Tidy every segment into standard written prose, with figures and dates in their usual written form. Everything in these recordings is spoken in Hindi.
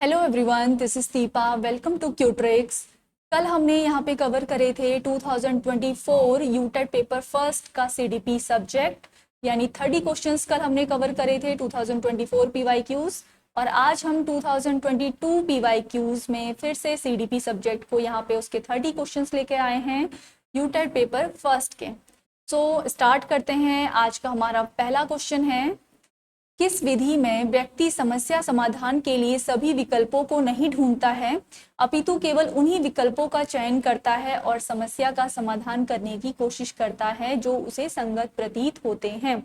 Hello everyone, this is Deepa. Welcome to Qutrix. कल हमने यहाँ पे कवर करे थे 2024 यूटेट पेपर फर्स्ट का सीडीपी सब्जेक्ट, यानी 30 क्वेश्चंस कल हमने कवर करे थे 2024 पीवाईक्यूज। और आज हम 2022 पीवाईक्यूज में फिर से सीडीपी सब्जेक्ट को यहाँ पे उसके 30 क्वेश्चंस लेके आए हैं यूटेट पेपर फर्स्ट के। सो स्टार्ट करते हैं। आज का हमारा पहला क्वेश्चन है, किस विधि में व्यक्ति समस्या समाधान के लिए सभी विकल्पों को नहीं ढूंढता है, अपितु केवल उन्हीं विकल्पों का चयन करता है और समस्या का समाधान करने की कोशिश करता है जो उसे संगत प्रतीत होते हैं।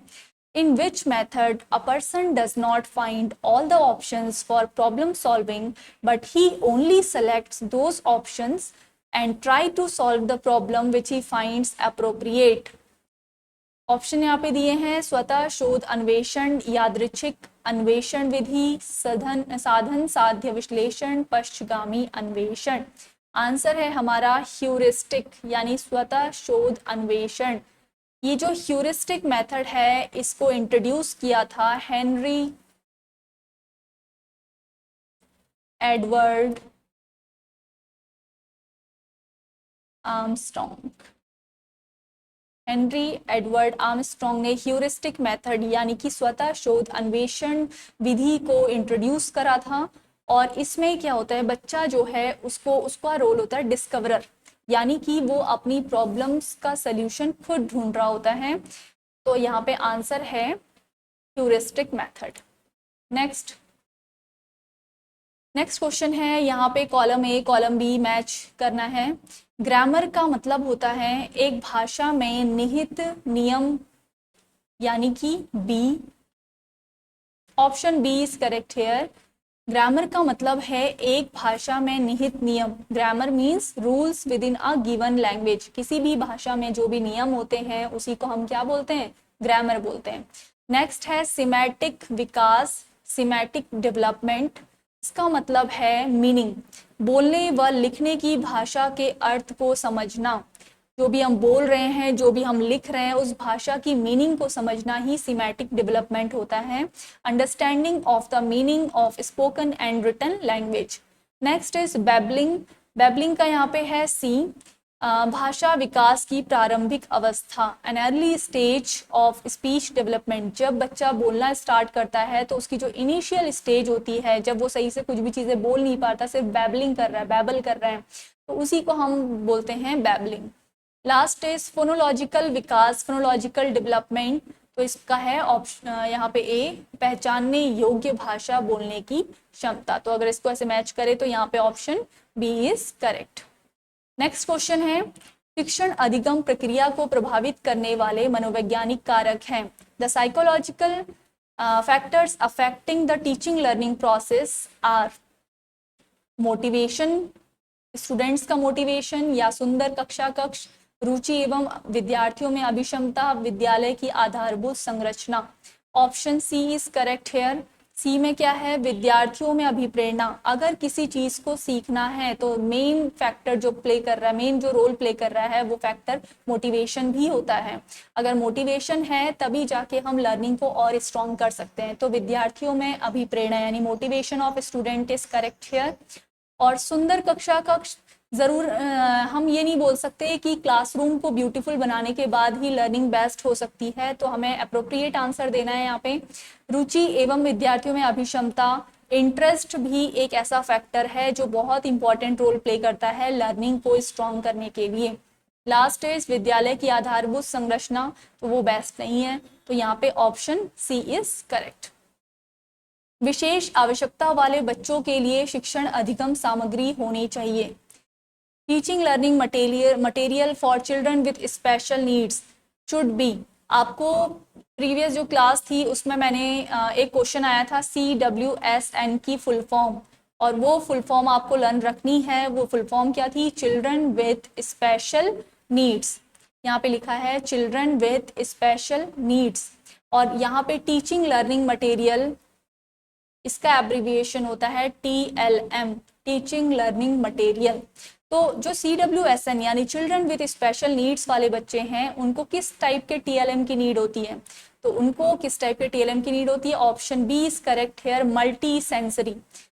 In which method a person does not find all the options for problem solving, but he only selects those options and try to solve the problem which he finds appropriate. Option यहाँ पे दिए हैं, स्वतः शोध अन्वेषण, यादृच्छिक अन्वेषण विधि, साधन साध्य विश्लेषण, पश्चगामी अन्वेषण। आंसर है हमारा ह्यूरिस्टिक यानी स्वतः शोध अन्वेषण। ये जो ह्यूरिस्टिक मेथड है इसको इंट्रोड्यूस किया था Henry Edward Armstrong. Henry Edward Armstrong ने ह्यूरिस्टिक मेथड यानी कि स्वतः शोध अन्वेषण विधि को इंट्रोड्यूस करा था। और इसमें क्या होता है, बच्चा जो है उसका रोल होता है डिस्कवरर, यानी कि वो अपनी प्रॉब्लम्स का सल्यूशन खुद ढूंढ रहा होता है। तो यहाँ पे आंसर है ह्यूरिस्टिक मेथड। नेक्स्ट क्वेश्चन है, यहाँ पे column A column B match करना है। ग्रामर का मतलब होता है एक भाषा में निहित नियम, यानी कि B. Option B is correct here. Grammar का मतलब है एक भाषा में निहित नियम। Grammar means rules within a given language. किसी भी भाषा में जो भी नियम होते हैं उसी को हम क्या बोलते हैं, ग्रामर बोलते हैं। नेक्स्ट है सिमेटिक विकास, सिमेटिक डेवलपमेंट। इसका मतलब है मीनिंग, बोलने व लिखने की भाषा के अर्थ को समझना। जो भी हम बोल रहे हैं, जो भी हम लिख रहे हैं, उस भाषा की मीनिंग को समझना ही सिमेटिक डेवलपमेंट होता है। Understanding of the meaning of spoken and written language. Next is babbling. Babbling का यहाँ पे है सी, भाषा विकास की प्रारंभिक अवस्था, an early stage of speech development. जब बच्चा बोलना स्टार्ट करता है तो उसकी जो इनिशियल स्टेज होती है, जब वो सही से कुछ भी चीजें बोल नहीं पाता, सिर्फ बैबलिंग कर रहा है, बैबल कर रहा है, तो उसी को हम बोलते हैं babbling. Last is phonological Vikas, phonological development. तो इसका है ऑप्शन यहाँ पे ए, पहचानने योग्य भाषा बोलने की क्षमता। तो अगर इसको ऐसे मैच करे तो यहाँ पे option B is correct. Next question है, शिक्षण अधिगम प्रक्रिया को प्रभावित करने वाले मनोवैज्ञानिक कारक हैं। The psychological factors affecting the teaching learning process are motivation, students का मोटिवेशन या सुंदर कक्षा कक्ष, रुचि एवं विद्यार्थियों में अभिक्षमता, विद्यालय की आधारभूत संरचना। Option C is correct here. सी में क्या है, विद्यार्थियों में अभिप्रेरणा। अगर किसी चीज को सीखना है तो मेन फैक्टर जो प्ले कर रहा है, मेन जो रोल प्ले कर रहा है, वो फैक्टर मोटिवेशन भी होता है। अगर मोटिवेशन है तभी जाके हम लर्निंग को और स्ट्रॉन्ग कर सकते हैं। तो विद्यार्थियों में अभिप्रेरणा यानी motivation of student is correct here. और सुंदर कक्षा कक्ष, जरूर हम ये नहीं बोल सकते कि क्लासरूम को ब्यूटीफुल बनाने के बाद ही लर्निंग बेस्ट हो सकती है, तो हमें अप्रोप्रिएट आंसर देना है यहाँ पे। रुचि एवं विद्यार्थियों में अभिक्षमता, इंटरेस्ट भी एक ऐसा फैक्टर है जो बहुत इंपॉर्टेंट रोल प्ले करता है लर्निंग को स्ट्रॉन्ग करने के लिए। लास्ट इज विद्यालय की आधारभूत संरचना, तो वो बेस्ट नहीं है, तो यहाँ पे ऑप्शन सी इज करेक्ट। विशेष आवश्यकता वाले बच्चों के लिए शिक्षण अधिगम सामग्री होनी चाहिए। Teaching learning material for children with special needs should be. आपको प्रीवियस जो क्लास थी उसमें मैंने एक क्वेश्चन आया था CWSN की फुल फॉर्म, और वो फुल फॉर्म आपको लर्न रखनी है। वो फुल फॉर्म क्या थी, चिल्ड्रन विथ स्पेशल नीड्स। यहाँ पे लिखा है चिल्ड्रन विथ स्पेशल नीड्स। और यहाँ पे टीचिंग लर्निंग मटेरियल, इसका एब्रिविएशन होता है TLM, टीचिंग लर्निंग मटेरियल। तो जो CWSN यानी चिल्ड्रन विद स्पेशल नीड्स वाले बच्चे हैं, उनको किस टाइप के TLM की नीड होती है, तो उनको किस टाइप के TLM की नीड होती है। Option B is correct here, multi sensory.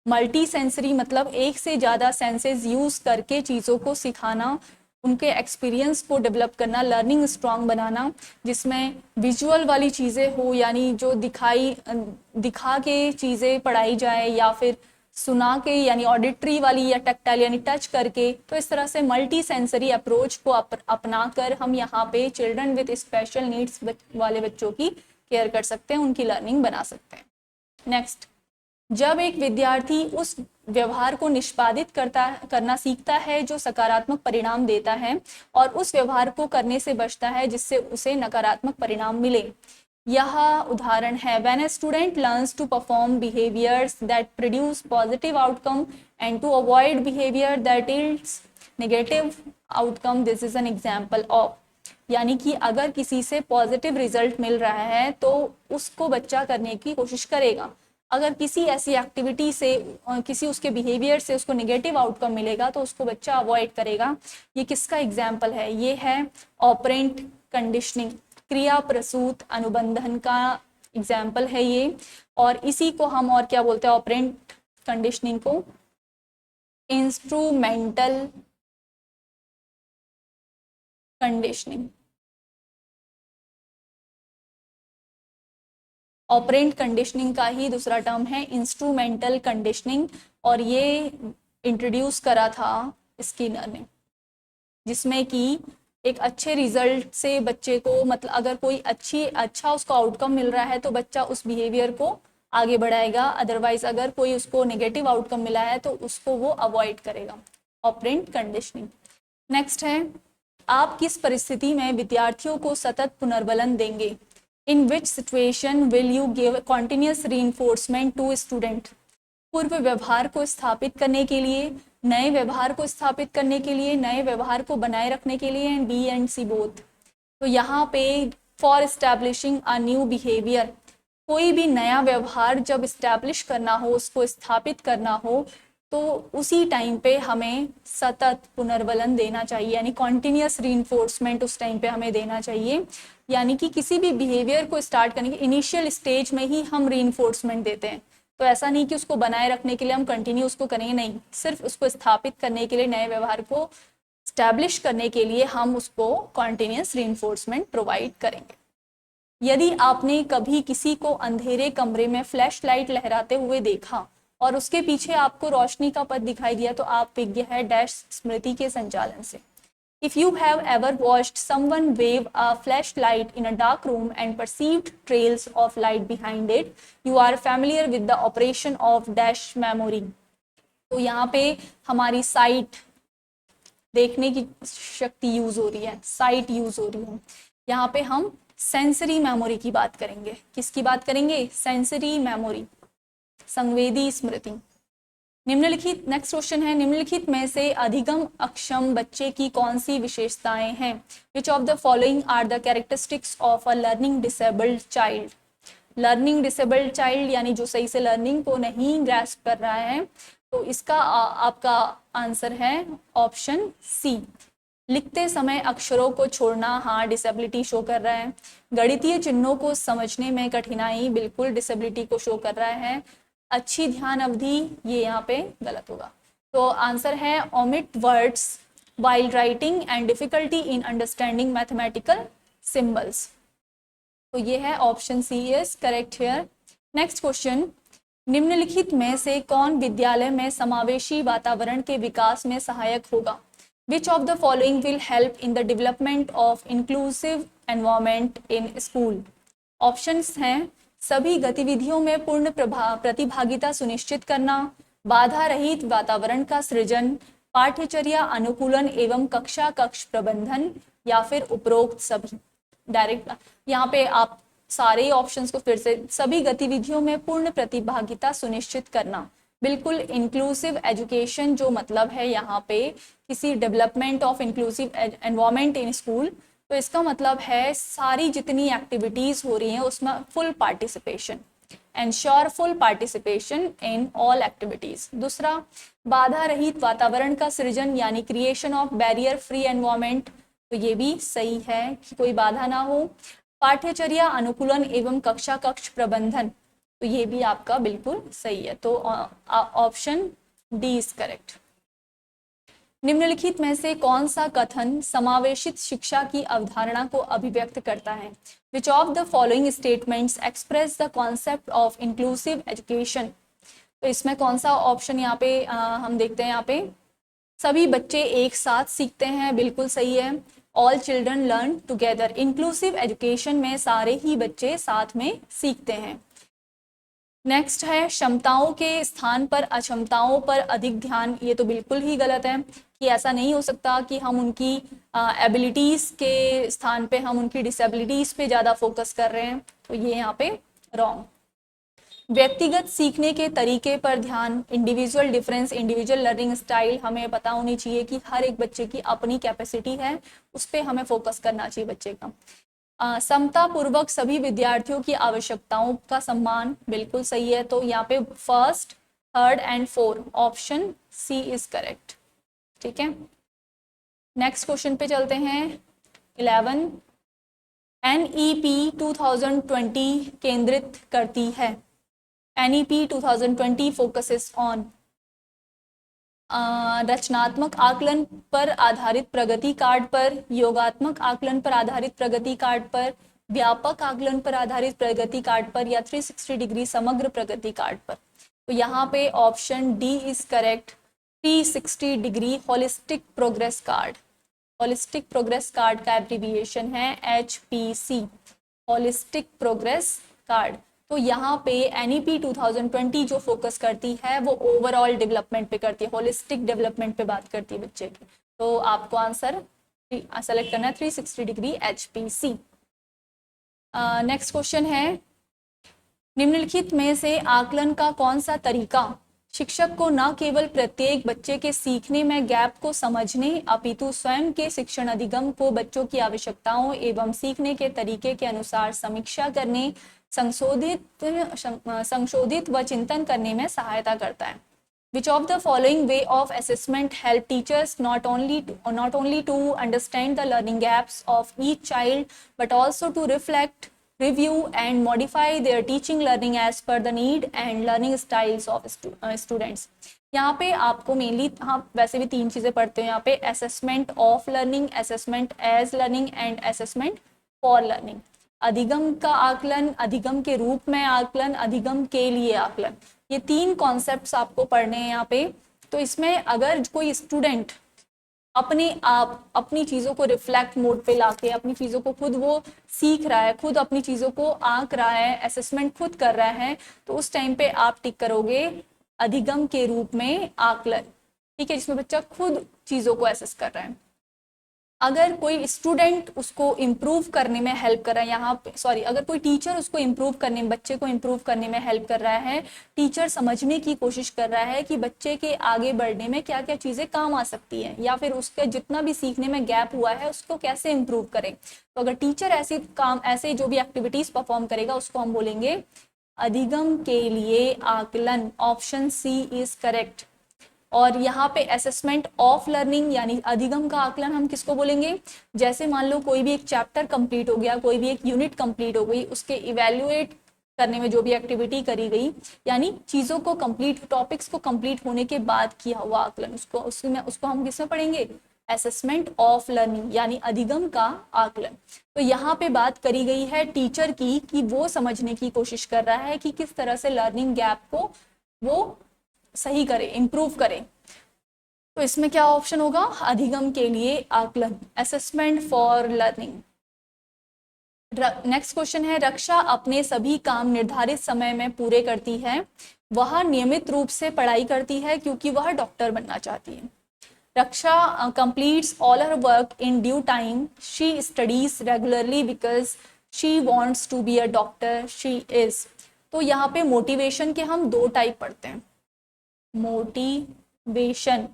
Multi sensory मतलब एक से ज़्यादा सेंसेस यूज़ करके चीज़ों को सिखाना, उनके एक्सपीरियंस को डेवलप करना, लर्निंग स्ट्रॉन्ग बनाना, जिसमें विजुअल वाली चीज़ें हो, यानी जो दिखा के चीज़ें पढ़ाई जाए, या फिर सुना के यानी ऑडिटरी वाली, या टैक्टाइल यानी टच करके। तो इस तरह से मल्टी सेंसरी अप्रोच को अपना कर हम यहाँ पे चिल्ड्रन विद स्पेशल नीड्स वाले बच्चों की केयर कर सकते हैं, उनकी लर्निंग बना सकते हैं। नेक्स्ट, जब एक विद्यार्थी उस व्यवहार को निष्पादित करना सीखता है जो सकारात्मक परिणाम देता है, और उस व्यवहार को करने से बचता है जिससे उसे नकारात्मक परिणाम मिले। यह उदाहरण है, when a student learns to perform behaviours that produce positive outcome and to avoid behaviour that yields negative outcome, this is an example of. यानी कि अगर किसी से पॉजिटिव रिजल्ट मिल रहा है तो उसको बच्चा करने की कोशिश करेगा। अगर किसी ऐसी एक्टिविटी से, किसी उसके बिहेवियर से उसको नेगेटिव आउटकम मिलेगा तो उसको बच्चा अवॉइड करेगा। ये किसका एग्जाम्पल है? ये है ऑपरेंट कंडीशनिंग, क्रिया प्रसूत अनुबंधन का एग्जाम्पल है ये। और इसी को हम और क्या बोलते हैं? ऑपरेंट कंडीशनिंग को इंस्ट्रूमेंटल कंडीशनिंग। ऑपरेंट कंडीशनिंग का ही दूसरा टर्म है इंस्ट्रूमेंटल कंडीशनिंग, और ये इंट्रोड्यूस करा था स्किनर ने, जिसमें कि एक अच्छे रिजल्ट से बच्चे को, मतलब अगर कोई अच्छा उसको आउटकम मिल रहा है तो बच्चा उस बिहेवियर को आगे बढ़ाएगा, अदरवाइज अगर कोई उसको नेगेटिव आउटकम मिला है तो उसको वो अवॉइड करेगा। Operant conditioning. नेक्स्ट है, आप किस परिस्थिति में विद्यार्थियों को सतत पुनर्बलन देंगे? In which situation will you give continuous reinforcement to student? पूर्व व्यवहार को स्थापित करने के लिए, नए व्यवहार को स्थापित करने के लिए, नए व्यवहार को बनाए रखने के लिए, and B and C both. तो यहाँ पे for establishing a new behaviour, कोई भी नया व्यवहार जब इस्टेब्लिश करना हो, उसको स्थापित करना हो, तो उसी टाइम पे हमें सतत पुनर्बलन देना चाहिए, यानी कॉन्टिन्यूस रीइंफोर्समेंट उस टाइम पे हमें देना चाहिए। यानी कि किसी भी बिहेवियर को स्टार्ट करने के इनिशियल स्टेज में ही हम रीइंफोर्समेंट देते हैं। तो ऐसा नहीं कि उसको बनाए रखने के लिए हम कंटिन्यू उसको करेंगे, नहीं, सिर्फ उसको स्थापित करने के लिए, नए व्यवहार को स्टैब्लिश करने के लिए हम उसको कॉन्टिन्यूस रीइंफोर्समेंट प्रोवाइड करेंगे। यदि आपने कभी किसी को अंधेरे कमरे में फ्लैश लाइट लहराते हुए देखा और उसके पीछे आपको रोशनी का पथ दिखाई दिया, तो आप विज्ञ है डैश स्मृति के संचालन से। If you have ever watched someone wave a flashlight in a dark room and perceived trails of light behind it, you are familiar with the operation of dash memory. तो यहाँ पे हमारी साइट, देखने की शक्ति यूज हो रही है, साइट यूज हो रही है। यहाँ पे हम सेंसरी मेमोरी की बात करेंगे। किसकी बात करेंगे? सेंसरी मेमोरी, संवेदी स्मृति। निम्नलिखित, नेक्स्ट क्वेश्चन है, निम्नलिखित में से अधिगम अक्षम बच्चे की कौन सी विशेषताएं हैं? Which of the following are the characteristics of a learning disabled child? Learning disabled child यानी जो सही से लर्निंग को नहीं ग्रैस्प कर रहा है, तो इसका आपका आंसर है ऑप्शन सी, लिखते समय अक्षरों को छोड़ना। हाँ, डिसेबिलिटी शो कर रहा है। गणितीय चिन्हों को समझने में कठिनाई, बिल्कुल डिसेबिलिटी को शो कर रहा है। अच्छी ध्यान अवधि, ये यहाँ पे गलत होगा। तो आंसर है omit words while writing and difficulty in understanding mathematical symbols. तो ये है option C is correct here. Next question, निम्नलिखित में से कौन विद्यालय में समावेशी वातावरण के विकास में सहायक होगा? विच of the following will help in the development of inclusive environment in school? Options हैं, सभी गतिविधियों में पूर्ण प्रतिभागिता सुनिश्चित करना, बाधा रहित वातावरण का सृजन, पाठ्यचर्या अनुकूलन एवं कक्षा कक्ष प्रबंधन, या फिर उपरोक्त सभी। डायरेक्ट यहाँ पे आप सारे ऑप्शंस को फिर से, सभी गतिविधियों में पूर्ण प्रतिभागिता सुनिश्चित करना, बिल्कुल इंक्लूसिव एजुकेशन जो मतलब है यहाँ पे किसी development of inclusive environment in school, तो इसका मतलब है सारी जितनी एक्टिविटीज हो रही हैं उसमें full participation, ensure full participation in all activities. दूसरा, बाधा रहित वातावरण का सृजन यानी creation of barrier free environment, तो ये भी सही है कि कोई बाधा ना हो। पाठ्यचर्या अनुकूलन एवं कक्षा कक्ष प्रबंधन, तो ये भी आपका बिल्कुल सही है, तो ऑप्शन डी इज करेक्ट। निम्नलिखित में से कौन सा कथन समावेशित शिक्षा की अवधारणा को अभिव्यक्त करता है? विच of the following statements express the concept of inclusive education? तो इसमें कौन सा ऑप्शन यहाँ पे हम देखते हैं, यहाँ पे सभी बच्चे एक साथ सीखते हैं, बिल्कुल सही है। All children learn together, inclusive education में सारे ही बच्चे साथ में सीखते हैं। नेक्स्ट है क्षमताओं के स्थान पर अक्षमताओं पर अधिक ध्यान, ये तो बिल्कुल ही गलत है कि ऐसा नहीं हो सकता कि हम उनकी एबिलिटीज के स्थान पे हम उनकी डिसेबिलिटीज पे ज़्यादा फोकस कर रहे हैं, तो ये यहाँ पे रॉन्ग। व्यक्तिगत सीखने के तरीके पर ध्यान, individual difference, individual learning style, हमें पता होनी चाहिए कि हर एक बच्चे की अपनी कैपेसिटी है, उस पर हमें फोकस करना चाहिए बच्चे का। समता पूर्वक सभी विद्यार्थियों की आवश्यकताओं का सम्मान, बिल्कुल सही है, तो यहाँ पे first, third and fourth, option C is correct. ठीक है, नेक्स्ट क्वेश्चन पे चलते हैं। 11, NEP 2020 केंद्रित करती है। NEP 2020 फोकसेस ऑन रचनात्मक आकलन पर आधारित प्रगति कार्ड पर, योगात्मक आकलन पर आधारित प्रगति कार्ड पर, व्यापक आकलन पर आधारित प्रगति कार्ड पर, या 360 डिग्री समग्र प्रगति कार्ड पर। तो यहाँ पे option D is correct, 360 degree holistic progress card. Holistic progress card का एब्रिविएशन है HPC, होलिस्टिक प्रोग्रेस कार्ड। तो यहाँ पे NEP 2020 जो फोकस करती है वो ओवरऑल डेवलपमेंट पे करती है, होलिस्टिक डेवलपमेंट पे बात करती है बच्चे की। तो आपको आंसर सेलेक्ट करना है 360 डिग्री HPC। नेक्स्ट क्वेश्चन है, निम्नलिखित में से आकलन का कौन सा तरीका शिक्षक को न केवल प्रत्येक बच्चे के सीखने में गैप को समझने अपितु स्वयं के शिक्षण अधिगम को बच्चों की आवश्यकताओं एवं सीखने के तरीके के अनुसार समीक्षा करने, संशोधित व चिंतन करने में सहायता करता है? Which of the following way of assessment help teachers not only to understand the learning gaps of each child but also to reflect, review and modify their teaching learning as per the need and learning styles of students? यहाँ पे आपको मेनली, हाँ वैसे भी तीन चीज़ें पढ़ते हैं यहाँ पे, assessment of learning, assessment as learning and assessment for learning. अधिगम का आकलन, अधिगम के रूप में आकलन, अधिगम के लिए आकलन, ये तीन कॉन्सेप्ट्स आपको पढ़ने हैं यहाँ पे। तो इसमें अगर कोई स्टूडेंट अपने आप अपनी चीज़ों को रिफ्लेक्ट मोड पे लाके अपनी चीज़ों को खुद वो सीख रहा है, खुद अपनी चीज़ों को आंक रहा है, असेसमेंट खुद कर रहा है, तो उस टाइम पे आप टिक करोगे अधिगम के रूप में आकलन। ठीक है, जिसमें बच्चा खुद चीज़ों को एसेस कर रहा है। अगर कोई स्टूडेंट उसको इम्प्रूव करने में हेल्प कर रहा है, यहाँ पे सॉरी, अगर कोई टीचर उसको इम्प्रूव करने में, बच्चे को इम्प्रूव करने में हेल्प कर रहा है, टीचर समझने की कोशिश कर रहा है कि बच्चे के आगे बढ़ने में क्या क्या चीज़ें काम आ सकती हैं, या फिर उसके जितना भी सीखने में गैप हुआ है उसको कैसे इम्प्रूव करें, तो अगर टीचर ऐसे जो भी एक्टिविटीज़ परफॉर्म करेगा उसको हम बोलेंगे अधिगम के लिए आकलन। Option C is correct. और यहाँ पे असेसमेंट ऑफ लर्निंग यानी अधिगम का आकलन हम किसको बोलेंगे? जैसे मान लो कोई भी एक चैप्टर कंप्लीट हो गया, कोई भी एक यूनिट कंप्लीट हो गई, उसके इवेल्युएट करने में जो भी एक्टिविटी करी गई, यानी चीज़ों को कंप्लीट, टॉपिक्स को कंप्लीट होने के बाद किया हुआ आकलन, उसको हम किसमें पढ़ेंगे? असेसमेंट ऑफ लर्निंग यानी अधिगम का आकलन। तो यहाँ पे बात करी गई है टीचर की कि वो समझने की कोशिश कर रहा है कि किस तरह से लर्निंग गैप को वो सही करे, इम्प्रूव करे। तो इसमें क्या ऑप्शन होगा? अधिगम के लिए आकलन, assessment for learning. Next question है, रक्षा अपने सभी काम निर्धारित समय में पूरे करती है। वह नियमित रूप से पढ़ाई करती है क्योंकि वह डॉक्टर बनना चाहती है। रक्षा completes all her work in due time. She studies regularly because she wants to be a doctor. She is. तो यहाँ पे मोटिवेशन के हम दो टाइप पढ़ते हैं। मोटिवेशन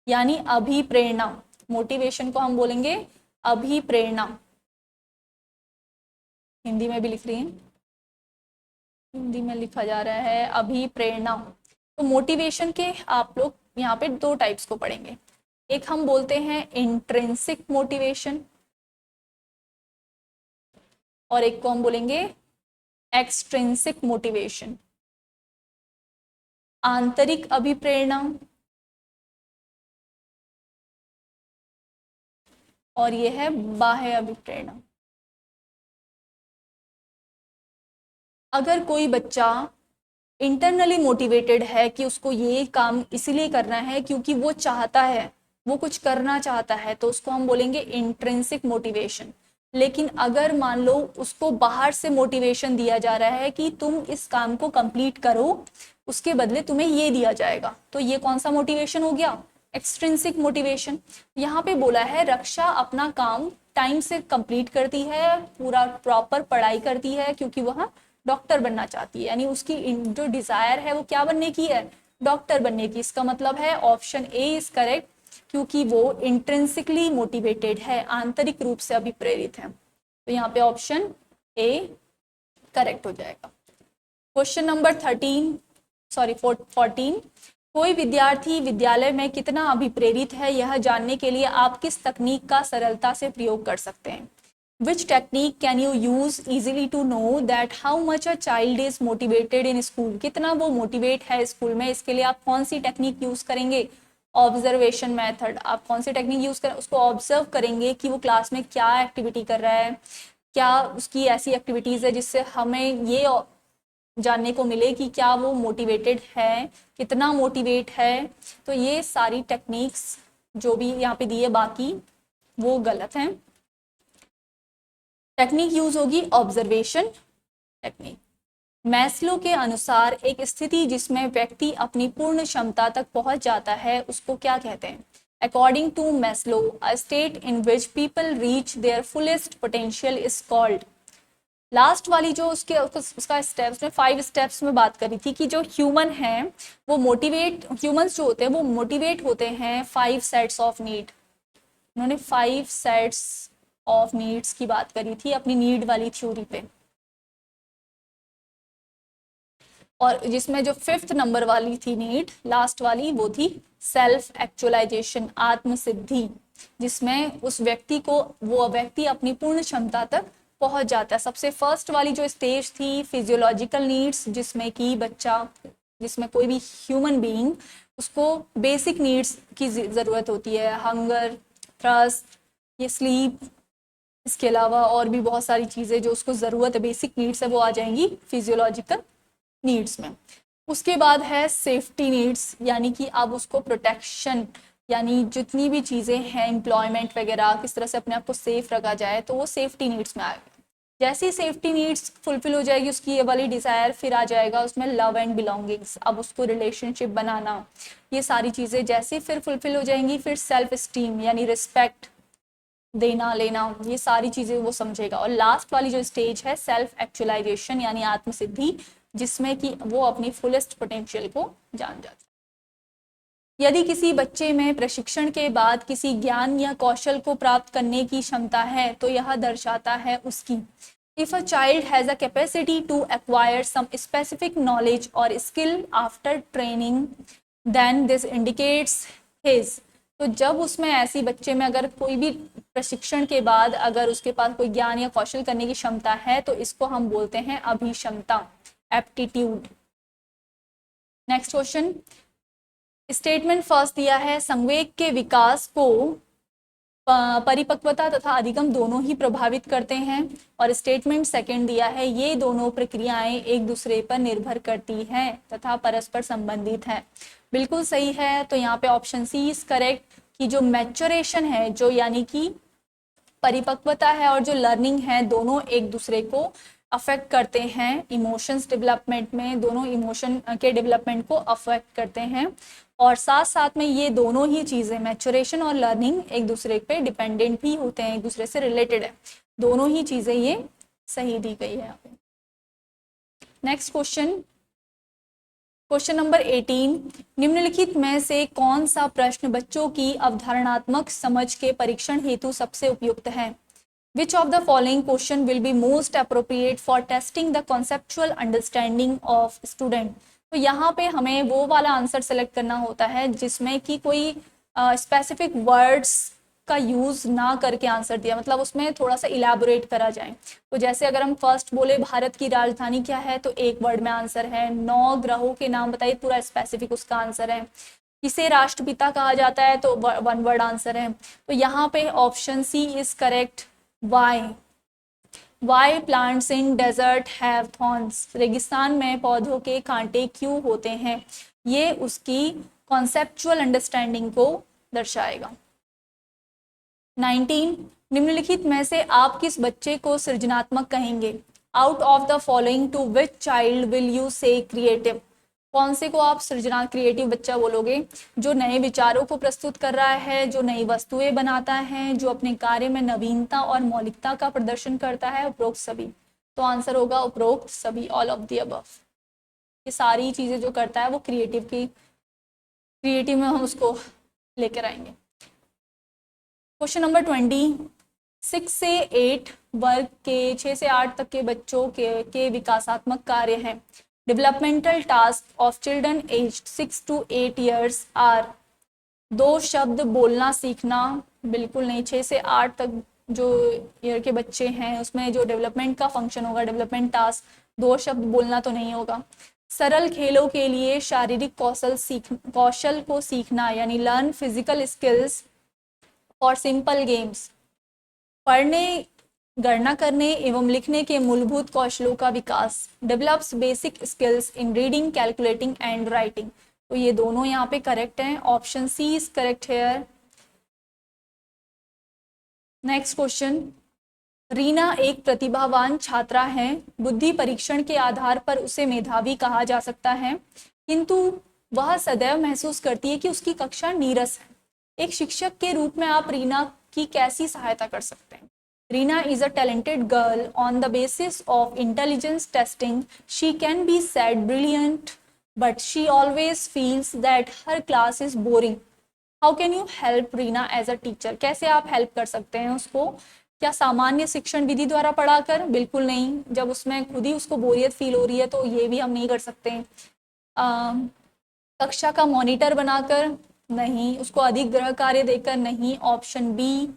यानी अभिप्रेरणा, मोटिवेशन को हम बोलेंगे अभिप्रेरणा। हिंदी में भी लिख रही हैं, हिंदी में लिखा जा रहा है अभिप्रेरणा। तो मोटिवेशन के आप लोग यहाँ पे दो टाइप्स को पढ़ेंगे। एक हम बोलते हैं इंट्रिंसिक मोटिवेशन और एक को हम बोलेंगे एक्सट्रिंसिक मोटिवेशन, आंतरिक अभिप्रेरणा, और ये है बाह्य अभिप्रेरणा। अगर कोई बच्चा इंटरनली मोटिवेटेड है कि उसको ये काम इसीलिए करना है क्योंकि वो चाहता है, वो कुछ करना चाहता है, तो उसको हम बोलेंगे इंट्रिंसिक मोटिवेशन। लेकिन अगर मान लो उसको बाहर से मोटिवेशन दिया जा रहा है कि तुम इस काम को कंप्लीट करो, उसके बदले तुम्हें ये दिया जाएगा, तो ये कौन सा मोटिवेशन हो गया? Extrinsic motivation. यहाँ पे बोला है रक्षा अपना काम टाइम से कंप्लीट करती है, पूरा प्रॉपर पढ़ाई करती है क्योंकि वह डॉक्टर बनना चाहती है, यानी उसकी जो डिजायर है वो क्या बनने की है? डॉक्टर बनने की। इसका मतलब है ऑप्शन ए इज करेक्ट, क्योंकि वो इंट्रिंसिकली मोटिवेटेड है, आंतरिक रूप से अभिप्रेरित है। तो यहाँ पे ऑप्शन ए करेक्ट हो जाएगा। क्वेश्चन नंबर 14, कोई विद्यार्थी विद्यालय में कितना अभिप्रेरित है यह जानने के लिए आप किस तकनीक का सरलता से प्रयोग कर सकते हैं? Which technique can you use easily to know that how much a child is motivated in school? कितना वो मोटिवेट है स्कूल में, इसके लिए आप कौन सी टेक्निक यूज करेंगे? Observation method. आप कौन सी टेक्निक यूज करें? उसको ऑब्जर्व करेंगे कि वो क्लास में क्या एक्टिविटी कर रहा है, क्या उसकी ऐसी एक्टिविटीज है जिससे हमें ये जानने को मिले कि क्या वो मोटिवेटेड है, कितना मोटिवेट है। तो ये सारी टेक्निक्स जो भी यहाँ पे दी है बाकी वो गलत हैं। टेक्निक यूज होगी ऑब्जर्वेशन टेक्निक। मैस्लो के अनुसार एक स्थिति जिसमें व्यक्ति अपनी पूर्ण क्षमता तक पहुंच जाता है उसको क्या कहते हैं? According to Maslow, a state in which people reach their fullest potential is called. Last वाली जो उसका स्टेप्स में 5 स्टेप्स में बात करी थी कि जो ह्यूमन है वो ह्यूमंस जो होते हैं वो मोटिवेट होते हैं 5 सेट्स ऑफ नीड। उन्होंने 5 सेट्स ऑफ नीड्स की बात करी थी अपनी नीड वाली थ्योरी पे, और जिसमें जो 5th नंबर वाली थी नीड, लास्ट वाली, वो थी सेल्फ एक्चुअलाइजेशन, आत्मसिद्धि, जिसमें उस व्यक्ति को वो व्यक्ति अपनी पूर्ण क्षमता तक पहुंच जाता है। सबसे फर्स्ट वाली जो स्टेज थी फिजियोलॉजिकल नीड्स, जिसमें कि बच्चा, जिसमें कोई भी ह्यूमन बीइंग, उसको बेसिक नीड्स की जरूरत होती है, हंगर, थ्रस्ट, ये स्लीप, इसके अलावा और भी बहुत सारी चीज़ें जो उसको ज़रूरत है, बेसिक नीड्स है, वो आ जाएंगी फिजियोलॉजिकल नीड्स में। उसके बाद है सेफ्टी नीड्स, यानी कि अब उसको प्रोटेक्शन, यानी जितनी भी चीज़ें हैं एम्प्लॉयमेंट वगैरह, किस तरह से अपने आप को सेफ रखा जाए, तो वो सेफ्टी नीड्स में आएगा। जैसे ही सेफ्टी नीड्स फुलफिल हो जाएगी उसकी ये वाली डिज़ायर, फिर आ जाएगा उसमें लव एंड बिलोंगिंग्स, अब उसको रिलेशनशिप बनाना, ये सारी चीज़ें जैसे फिर फुलफिल हो जाएंगी, फिर सेल्फ स्टीम यानी रिस्पेक्ट देना लेना, ये सारी चीजें वो समझेगा। और लास्ट वाली जो स्टेज है सेल्फ एक्चुअलाइजेशन यानी आत्मसिद्धि, जिसमें कि वो अपनी फुलेस्ट पोटेंशियल को जान जाता है। यदि किसी बच्चे में प्रशिक्षण के बाद किसी ज्ञान या कौशल को प्राप्त करने की क्षमता है तो यह दर्शाता है उसकी। If a child has a capacity to acquire some specific knowledge और skill after training then this indicates his. तो जब उसमें ऐसी बच्चे में अगर कोई भी प्रशिक्षण के बाद अगर उसके पास कोई ज्ञान या कौशल करने की क्षमता है तो इसको हम बोलते हैं अभिक्षमता, aptitude. Next question, statement first दिया है संवेग के विकास को परिपक्वता तथा अधिगम दोनों ही प्रभावित करते हैं, और स्टेटमेंट सेकंड दिया है ये दोनों प्रक्रियाएं एक दूसरे पर निर्भर करती हैं तथा परस्पर संबंधित हैं। बिल्कुल सही है। तो यहाँ पे ऑप्शन सी इज करेक्ट कि जो मैच्योरेशन है, जो यानी कि परिपक्वता है, और जो लर्निंग है, दोनों एक दूसरे को अफेक्ट करते हैं इमोशंस डेवलपमेंट में, दोनों इमोशन के डेवलपमेंट को अफेक्ट करते हैं। और साथ साथ में ये दोनों ही चीज़ें मैच्योरेशन और लर्निंग एक दूसरे पे डिपेंडेंट भी होते हैं, एक दूसरे से रिलेटेड है, दोनों ही चीज़ें ये सही दी गई है यहाँ पे। नेक्स्ट क्वेश्चन, क्वेश्चन नंबर 18, निम्नलिखित में से कौन सा प्रश्न बच्चों की अवधारणात्मक समझ के परीक्षण हेतु सबसे उपयुक्त है? Which of the following question will be most appropriate for testing the conceptual understanding of student? तो यहाँ पे हमें वो वाला आंसर सेलेक्ट करना होता है जिसमें कि कोई स्पेसिफिक वर्ड्स का यूज ना करके आंसर दिया, मतलब उसमें थोड़ा सा इलेबोरेट करा जाए। तो जैसे अगर हम फर्स्ट बोले भारत की राजधानी क्या है, तो एक वर्ड में आंसर है। 9 ग्रहों के नाम बताइए, पूरा स्पेसिफिक उसका आंसर है। किसे राष्ट्रपिता कहा जाता है, तो 1 वर्ड आंसर है। तो यहाँ पे option C is correct. Why plants in desert have thorns, रेगिस्तान में पौधों के कांटे क्यों होते हैं, ये उसकी कॉन्सेप्चुअल अंडरस्टैंडिंग को दर्शाएगा। 19, निम्नलिखित में से आप किस बच्चे को सृजनात्मक कहेंगे? Out of the following to which child will you say creative, कौन से को आप सृजना क्रिएटिव बच्चा बोलोगे? जो नए विचारों को प्रस्तुत कर रहा है, जो नई वस्तुएं बनाता है, जो अपने कार्य में नवीनता और मौलिकता का प्रदर्शन करता है, उपरोक्त सभी। तो आंसर होगा उपरोक्त सभी, ऑल ऑफ द अबव। ये सारी चीजें जो करता है वो क्रिएटिव में हम उसको लेकर आएंगे। क्वेश्चन नंबर 20, 6 से 8 वर्ग के 6 से 8 तक के बच्चों के विकासात्मक कार्य हैं। Developmental task of children age 6 to 8 years are. 2 शब्द बोलना सीखना, बिल्कुल नहीं। 6 से 8 तक जो ईयर के बच्चे हैं उसमें जो डेवलपमेंट का फंक्शन होगा, डेवलपमेंट टास्क, 2 शब्द बोलना तो नहीं होगा। सरल खेलों के लिए शारीरिक कौशल को सीखना, यानी लर्न फिजिकल स्किल्स और सिंपल गेम्स। पढ़ने, गणना करने एवं लिखने के मूलभूत कौशलों का विकास, develops basic skills in reading, calculating and writing. तो ये दोनों यहाँ पे करेक्ट हैं, option C is correct here. Next question, Reena एक प्रतिभावान छात्रा है। बुद्धि परीक्षण के आधार पर उसे मेधावी कहा जा सकता है, किंतु वह सदैव महसूस करती है कि उसकी कक्षा नीरस है। एक शिक्षक के रूप में आप रीना की कैसी सहायता कर सकते हैं? Reena is a talented girl on the basis of intelligence testing. She can be said brilliant, but she always feels that her class is boring. How can you help Reena as a teacher? कैसे आप हेल्प कर सकते हैं उसको? क्या सामान्य शिक्षण विधि द्वारा पढ़ाकर? बिल्कुल नहीं। जब उसमें खुद ही उसको बोरियत फील हो रही है तो ये भी हम नहीं कर सकते। कक्षा का मॉनिटर बनाकर? नहीं। उसको अधिक गृह कार्य देकर? नहीं। ऑप्शन बी,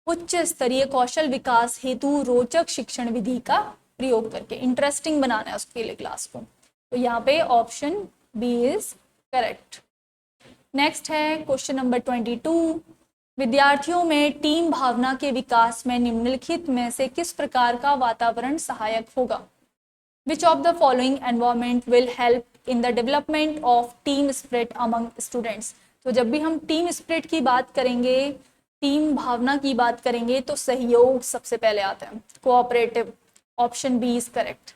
उच्च स्तरीय कौशल विकास हेतु रोचक शिक्षण विधि का प्रयोग करके, इंटरेस्टिंग बनाना है उसके लिए क्लास को। तो यहाँ पे option B is correct. Next है क्वेश्चन नंबर 22, विद्यार्थियों में टीम भावना के विकास में निम्नलिखित में से किस प्रकार का वातावरण सहायक होगा? Which of the following environment will help in the development of team spirit among students? तो जब भी हम टीम स्पिरिट की बात करेंगे, टीम भावना की बात करेंगे, तो सहयोग सबसे पहले आता है, cooperative. Option B is correct.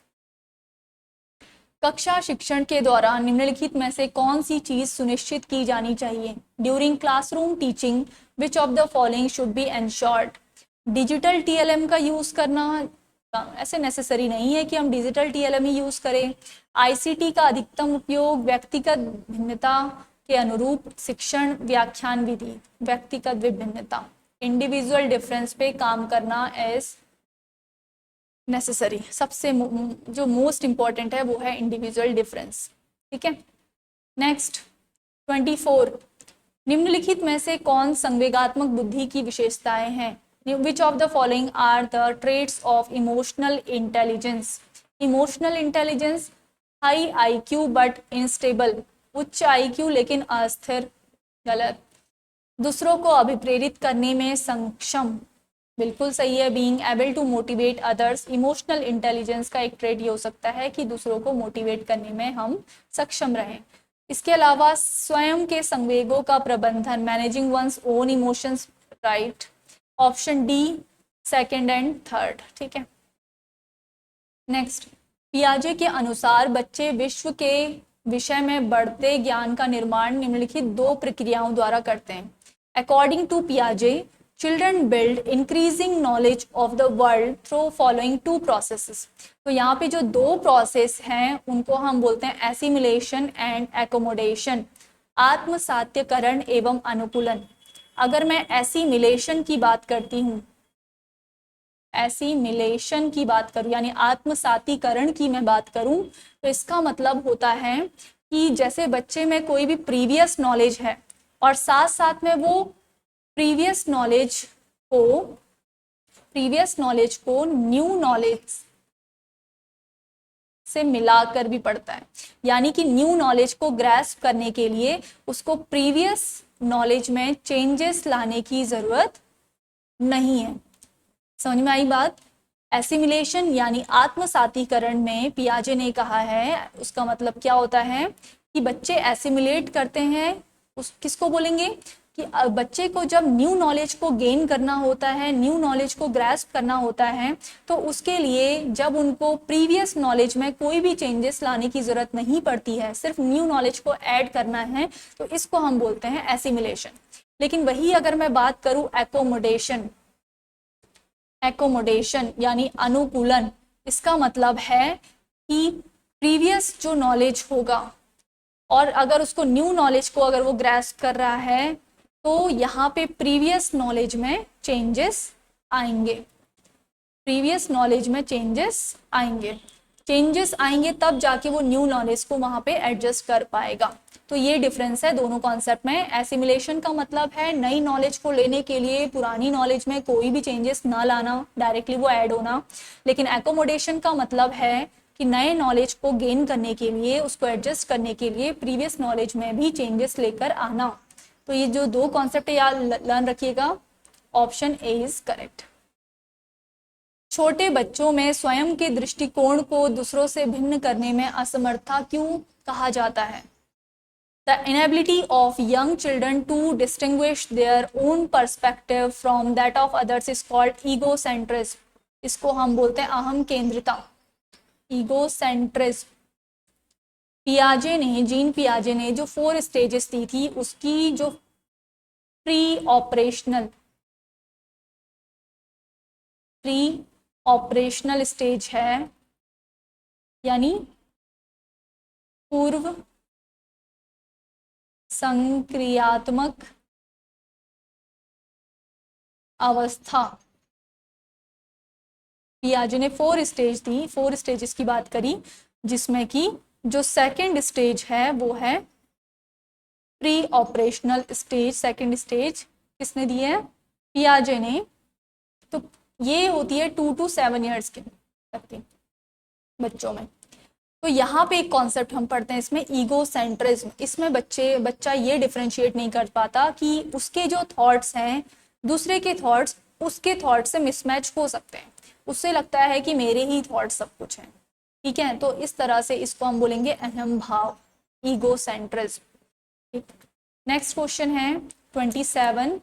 कक्षा शिक्षण के दौरान निम्नलिखित में से कौन सी चीज सुनिश्चित की जानी चाहिए? During classroom teaching which of the following should be ensured? Digital TLM का यूज करना, ऐसे नेसेसरी नहीं है कि हम डिजिटल टीएलएम ही यूज करें। आईसीटी का अधिकतम उपयोग, व्यक्तिगत भिन्नता के अनुरूप शिक्षण व्याख्यान विधि, व्यक्तिगत विभिन्नता, इंडिविजुअल डिफरेंस पे काम करना एज नेसेसरी। सबसे जो मोस्ट इंपॉर्टेंट है वो है इंडिविजुअल डिफरेंस। ठीक है। नेक्स्ट 24, निम्नलिखित में से कौन संवेगात्मक बुद्धि की विशेषताएं हैं? Which of the following are the traits of emotional intelligence? Emotional intelligence, high IQ but unstable, उच्च IQ लेकिन अस्थिर, गलत। दूसरों को अभिप्रेरित करने में सक्षम, बिल्कुल सही है। Being able to motivate others, emotional intelligence का एक ट्रेट ये हो सकता है कि दूसरों को मोटिवेट करने में हम सक्षम रहें। इसके अलावा स्वयं के संवेगों का प्रबंधन, managing one's own emotions, right. Option D second and third. ठीक है। नेक्स्ट, पियाजे के अनुसार बच्चे विश्व के विषय में बढ़ते ज्ञान का निर्माण निम्नलिखित 2 प्रक्रियाओं द्वारा करते हैं। अकॉर्डिंग टू पियाजे, children build increasing knowledge of the world through following 2 processes. तो यहाँ पे जो 2 प्रोसेस हैं उनको हम बोलते हैं एसिमिलेशन एंड एकोमोडेशन, आत्मसात्यकरण एवं अनुकूलन। अगर मैं एसिमिलेशन की बात करती हूँ, एसिमिलेशन की बात करूँ यानी आत्मसातीकरण की मैं बात करूँ, तो इसका मतलब होता है कि जैसे बच्चे में कोई भी प्रीवियस नॉलेज है और साथ साथ में वो प्रीवियस नॉलेज को न्यू नॉलेज से मिलाकर भी पढ़ता है, यानी कि न्यू नॉलेज को ग्रैस्प करने के लिए उसको प्रीवियस नॉलेज में चेंजेस लाने की जरूरत नहीं है। समझ में आई बात? एसिमिलेशन यानी आत्मसातीकरण में पियाजे ने कहा है, उसका मतलब क्या होता है कि बच्चे एसिमिलेट करते हैं, उस किसको बोलेंगे कि बच्चे को जब न्यू नॉलेज को गेन करना होता है, न्यू नॉलेज को ग्रैस्प करना होता है, तो उसके लिए जब उनको प्रीवियस नॉलेज में कोई भी चेंजेस लाने की जरूरत नहीं पड़ती है, सिर्फ न्यू नॉलेज को ऐड करना है, तो इसको हम बोलते हैं एसिमिलेशन। लेकिन वही अगर मैं बात करूं एकोमोडेशन यानी अनुकूलन, इसका मतलब है कि प्रीवियस जो नॉलेज होगा और अगर उसको न्यू नॉलेज को अगर वो ग्रैस्प कर रहा है, तो यहाँ पे प्रीवियस नॉलेज में चेंजेस आएंगे, प्रीवियस नॉलेज में चेंजेस आएंगे तब जाके वो न्यू नॉलेज को वहां पे एडजस्ट कर पाएगा। तो ये डिफरेंस है दोनों कॉन्सेप्ट में। एसिमिलेशन का मतलब है नई नॉलेज को लेने के लिए पुरानी नॉलेज में कोई भी चेंजेस ना लाना, डायरेक्टली वो ऐड होना। लेकिन एकोमोडेशन का मतलब है कि नए नॉलेज को गेन करने के लिए, उसको एडजस्ट करने के लिए प्रीवियस नॉलेज में भी चेंजेस लेकर आना। तो ये जो दो कॉन्सेप्ट है याद लर्न रखिएगा। Option A is correct. छोटे बच्चों में स्वयं के दृष्टिकोण को दूसरों से भिन्न करने में असमर्थता क्यों कहा जाता है? The inability of young children to distinguish their own perspective from that of others is called egocentrism. इसको हम बोलते हैं अहम केंद्रिता, ईगोसेंट्रिज्म। जीन पियाजे ने जो 4 स्टेजेस दी थी, उसकी जो प्री ऑपरेशनल स्टेज है, यानी पूर्व संक्रियात्मक अवस्था, पियाजे ने 4 स्टेज दी, 4 स्टेजेस की बात करी, जिसमें कि जो सेकंड स्टेज है वो है pre operational stage. Second stage किसने दी है? पियाजे ने। तो ये होती है 2 to 7 ईयर्स के तक के बच्चों में। तो यहाँ पे एक कॉन्सेप्ट हम पढ़ते हैं इसमें, ईगोसेंट्रिज्म। इसमें बच्चा ये डिफरेंशिएट नहीं कर पाता कि उसके जो थॉट्स हैं दूसरे के थॉट्स उसके थॉट से मिसमैच हो सकते हैं, उससे लगता है कि मेरे ही थॉट्स सब कुछ हैं, ठीक है। तो इस तरह से इसको हम बोलेंगे अहम भाव, ईगोसेंट्रिज्म। नेक्स्ट क्वेश्चन है 27।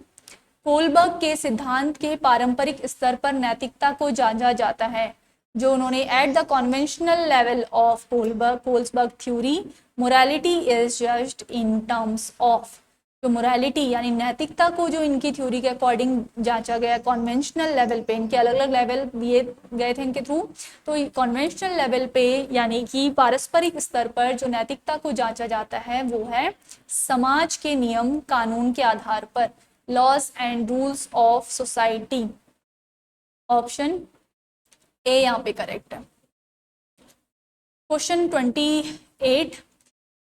कोलबर्ग के सिद्धांत के पारंपरिक स्तर पर नैतिकता को जांचा जाता है, जो उन्होंने at the conventional level of Kohlberg theory morality is judged in terms of. जो मोरालिटी यानी नैतिकता को जो इनकी थ्योरी के अकॉर्डिंग जांचा गया कॉन्वेंशनल लेवल पे, इनके अलग अलग लेवल दिए गए थे इनके थ्रू, तो कॉन्वेंशनल लेवल पे यानी कि पारस्परिक स्तर पर जो नैतिकता को जांचा जाता है वो है समाज के नियम कानून के आधार पर, laws and rules of society. Option A यहाँ पे करेक्ट है। क्वेश्चन 28।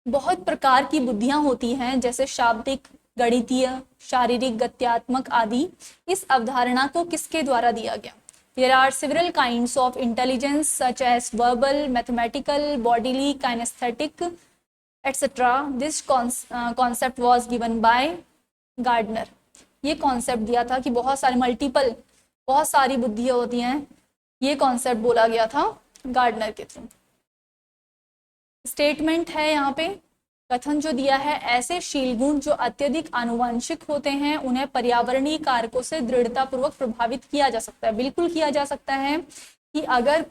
बहुत प्रकार की बुद्धियां होती हैं, जैसे शाब्दिक, गणितीय, शारीरिक, गत्यात्मक आदि। इस अवधारणा को किसके द्वारा दिया गया? There are several kinds of intelligence such as verbal, mathematical, bodily, kinesthetic, etc. This concept was given by Gardner. ये कॉन्सेप्ट दिया था कि बहुत सारी बुद्धियां होती हैं, ये कॉन्सेप्ट बोला गया था गार्डनर के थ्रू। स्टेटमेंट है यहाँ पे, कथन जो दिया है, ऐसे शील गुण जो अत्यधिक आनुवंशिक होते हैं उन्हें पर्यावरणीय कारकों से दृढ़तापूर्वक प्रभावित किया जा सकता है। बिल्कुल किया जा सकता है कि अगर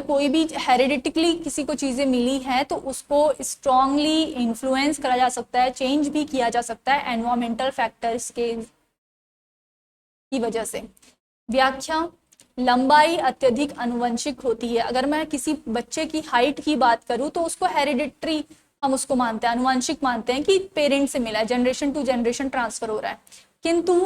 कोई भी हेरिडिटिकली किसी को चीजें मिली है तो उसको स्ट्रांगली इन्फ्लुएंस करा जा सकता है, चेंज भी किया जा सकता है एनवायरमेंटल फैक्टर्स की वजह से। व्याख्या, लंबाई अत्यधिक आनुवंशिक होती है। अगर मैं किसी बच्चे की हाइट की बात करूं तो उसको हेरिडिटरी हम उसको मानते हैं, आनुवंशिक मानते हैं कि पेरेंट से मिला है, जनरेशन टू जनरेशन ट्रांसफर हो रहा है। किंतु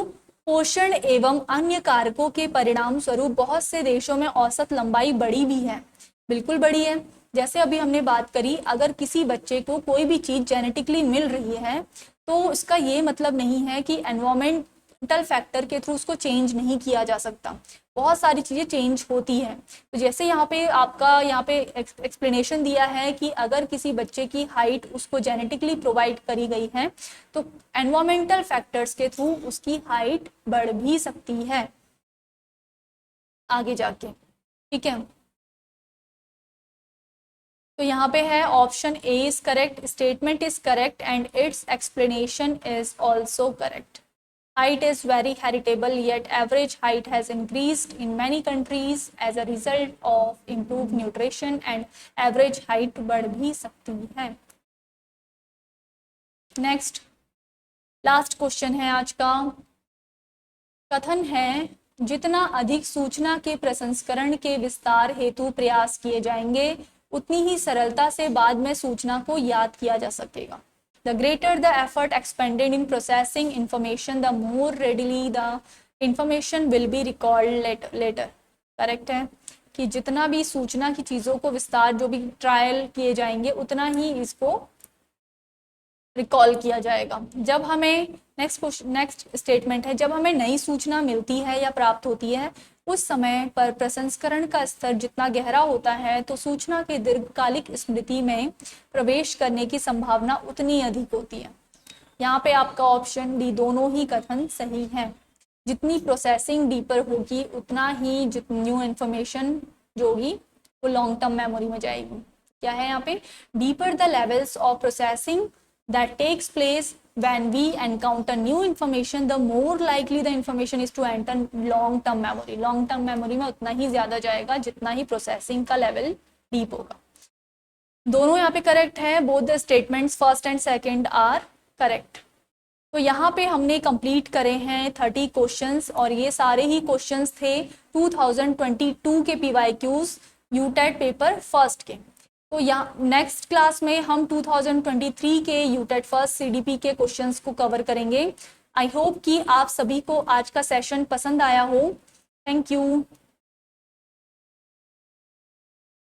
पोषण एवं अन्य कारकों के परिणाम स्वरूप बहुत से देशों में औसत लंबाई बढ़ी भी है, बिल्कुल बढ़ी है। जैसे अभी हमने बात करी, अगर किसी बच्चे को कोई भी चीज जेनेटिकली मिल रही है तो इसका ये मतलब नहीं है कि एनवायरमेंटल फैक्टर के थ्रू उसको चेंज नहीं किया जा सकता, बहुत सारी चीज़ें चेंज होती हैं। तो जैसे यहाँ पे आपका यहाँ पे एक्सप्लेनेशन दिया है कि अगर किसी बच्चे की हाइट उसको जेनेटिकली प्रोवाइड करी गई है तो एनवायरमेंटल फैक्टर्स के थ्रू उसकी हाइट बढ़ भी सकती है आगे जाके, ठीक है। तो यहाँ पे है option A is correct, statement is correct and it's explanation is also correct. Height is very heritable, yet average height has increased in many countries as a result of improved nutrition and average height बढ़ भी सकती है। नेक्स्ट लास्ट क्वेश्चन है आज का। कथन है जितना अधिक सूचना के प्रसंस्करण के विस्तार हेतु प्रयास किए जाएंगे उतनी ही सरलता से बाद में सूचना को याद किया जा सकेगा। The greater the effort expended in processing information, the more readily the information will be recalled later. Correct है कि जितना भी सूचना की चीज़ों को विस्तार जो भी ट्रायल किए जाएंगे उतना ही इसको रिकॉल किया जाएगा। जब हमें नेक्स्ट स्टेटमेंट है, जब हमें नई सूचना मिलती है या प्राप्त होती है उस समय पर प्रसंस्करण का स्तर जितना गहरा होता है तो सूचना के दीर्घकालिक स्मृति में प्रवेश करने की संभावना उतनी अधिक होती है। यहाँ पे आपका ऑप्शन डी दोनों ही कथन सही है। जितनी प्रोसेसिंग डीपर होगी उतना ही जितनी न्यू इन्फॉर्मेशन जो होगी वो लॉन्ग टर्म मेमोरी में जाएगी। क्या है यहाँ पे, deeper the levels of processing that takes place when we encounter new information, the more likely the information is to enter long term memory. long term memory में उतना ही ज्यादा जाएगा जितना ही प्रोसेसिंग का लेवल डीप होगा। दोनों यहाँ पे करेक्ट है, both the statements first and second are correct. तो यहाँ पे हमने कंप्लीट करे हैं 30 क्वेश्चंस और ये सारे ही क्वेश्चंस थे 2022 के PYQs यूटेट पेपर फर्स्ट के। तो यहाँ नेक्स्ट क्लास में हम 2023 के यूटेट फर्स्ट CDP के क्वेश्चंस को कवर करेंगे। आई होप कि आप सभी को आज का सेशन पसंद आया हो। Thank you.